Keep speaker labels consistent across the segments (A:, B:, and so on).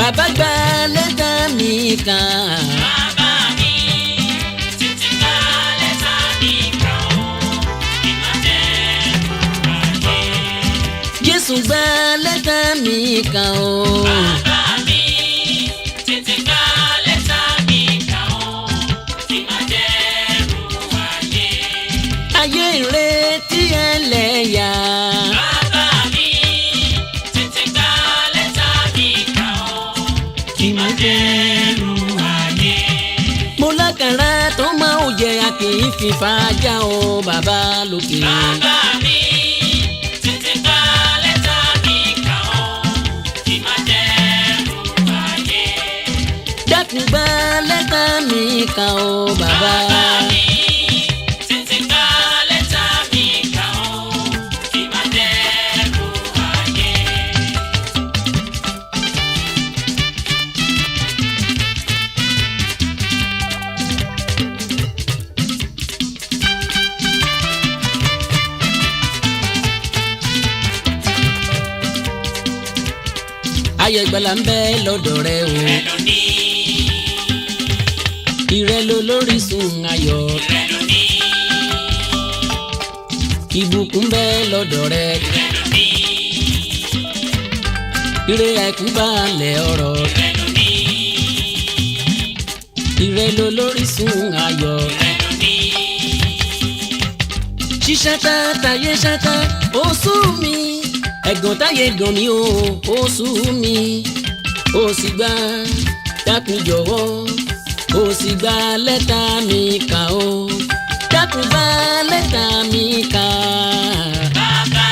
A: bàbá gba lẹ́tà mi kan.
B: Bàbá mi tètè gba lẹ́tà mi kan o, kí má dẹ́rù ayé.
A: Jésù gba lẹ́tà mi kan o.
B: Bàbá mi tètè gba lẹ́tà mi kan o, kí má dẹ́rù ayé.
A: Ayé ìrètí ẹlẹ́yà.
B: Bàbá mi tètè gba lẹ́tà mi kan o, kí má dẹ́rù ayé.
A: Mo lákàrà tó máa ń jẹ a kì í fi fàájà o bàbá lókè.
B: Bàbá mi tètè gba lẹ́tà mi kan o, kí má dẹ́rù ayé.
A: Dákun gba lẹ́tà mi kan o bàbá.
B: Bàbá mi tètè gba lẹ́tà mi kan o, kí má dẹ́rù ayé.
A: Ayọ̀ ìgbàlà ń bẹ lọ́dọ̀ rẹ o.
B: Ìrẹ ló ní,
A: Ìrẹ ló lórísun ayọ̀.
B: ìrẹ ló ní,
A: Ìbùkún ń bẹ lọ́dọ̀ rẹ.
B: ìrẹ ló ní,
A: Ire àìkú balẹ̀ ọ̀rọ̀.
B: ìrẹ ló ní,
A: Ìrẹ ló lórísun ayọ̀.
B: ìrẹ ló ní.
A: Ṣíṣátá táyé ṣátá ó sú mi. Ẹ̀gàn táyé gàn mí o ó sú mi. Ó sì gbà dákun jọ̀wọ́. Ó sì gba lẹ́tà mi kà o. Dákun gba lẹ́tà mi kà.
B: Bàbá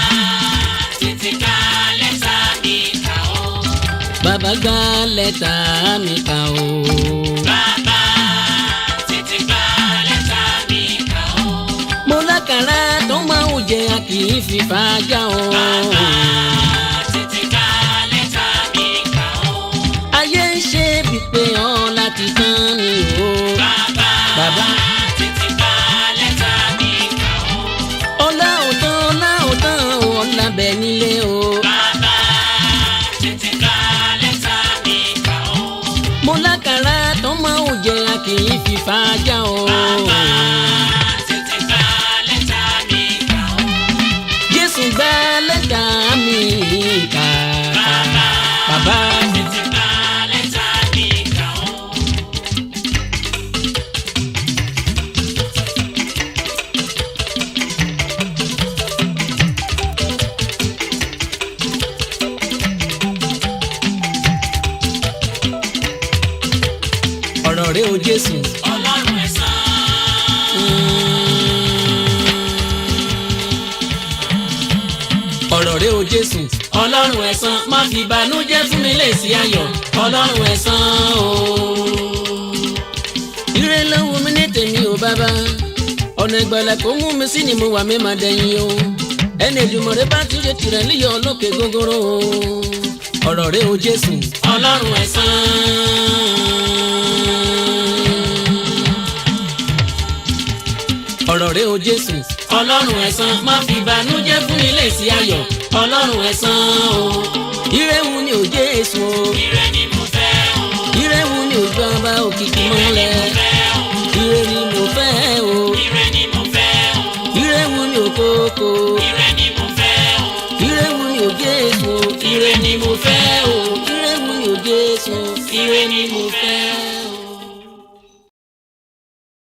B: tètè gba lẹ́tà mi kan o.
A: Bàbá gba lẹ́tà mi kà o.
B: Bàbá tètè gba lẹ́tà mi kan o.
A: Mo lákàrà tó máa ń jẹ a kì í fi fàájà o.
B: Bàbá tètè gba lẹ́tà mi kan o.
A: Ayé ń ṣe bí pé ọ́ láti tán ni o. Bàbá.
B: tètè gba lẹ́tà mi kan o.
A: Ọlá ò tán o, ọlá bẹ nílé o.
B: Bàbá tètè gba lẹ́tà mi kan o.
A: Mo lákàrà tó máa ń jẹ a kì í fi fàájà o.
B: Bàbá tètè gba lẹ́tà mi kan o.
A: Jésù gba lẹ́tà mi kà. Bàbá.
B: tètè gba lẹ́tà mi kan o.
A: Ọ̀rọ̀ rẹ o Jésù.
B: Ọlọ́run ẹ̀san.
A: Ọ̀rọ̀ rẹ o Jésù. Ọlọ́run ẹ̀san má fi ìbànújẹ́ fún mi lésì ayọ̀. Ọlọ́run ẹ̀san o. Ire lọ́wọ́ mi ní tèmi o bàbá. Ọ̀nà ìgbàlà kò mú mi sí ni mo wà mí máa dẹ̀yìn o. Ẹni Èdùmàrè bá ti ṣe tirẹ̀ níyọ̀ lókè gógóró o. Ọ̀rọ̀ rẹ o Jésù.
B: Ọlọ́run ẹ̀san.
A: Ọ̀rọ̀ rẹ o Jésù.
B: Ọlọ́run ẹ̀san má fi ìbànújẹ́ fún mi lésì ayọ̀. Ọlọ́run ẹ̀san o.
A: Ire wù ni o Jésù o.
B: Ire ni mo fẹ́ o.
A: Ire wù ni o Baba òkìkí mọ́lẹ̀.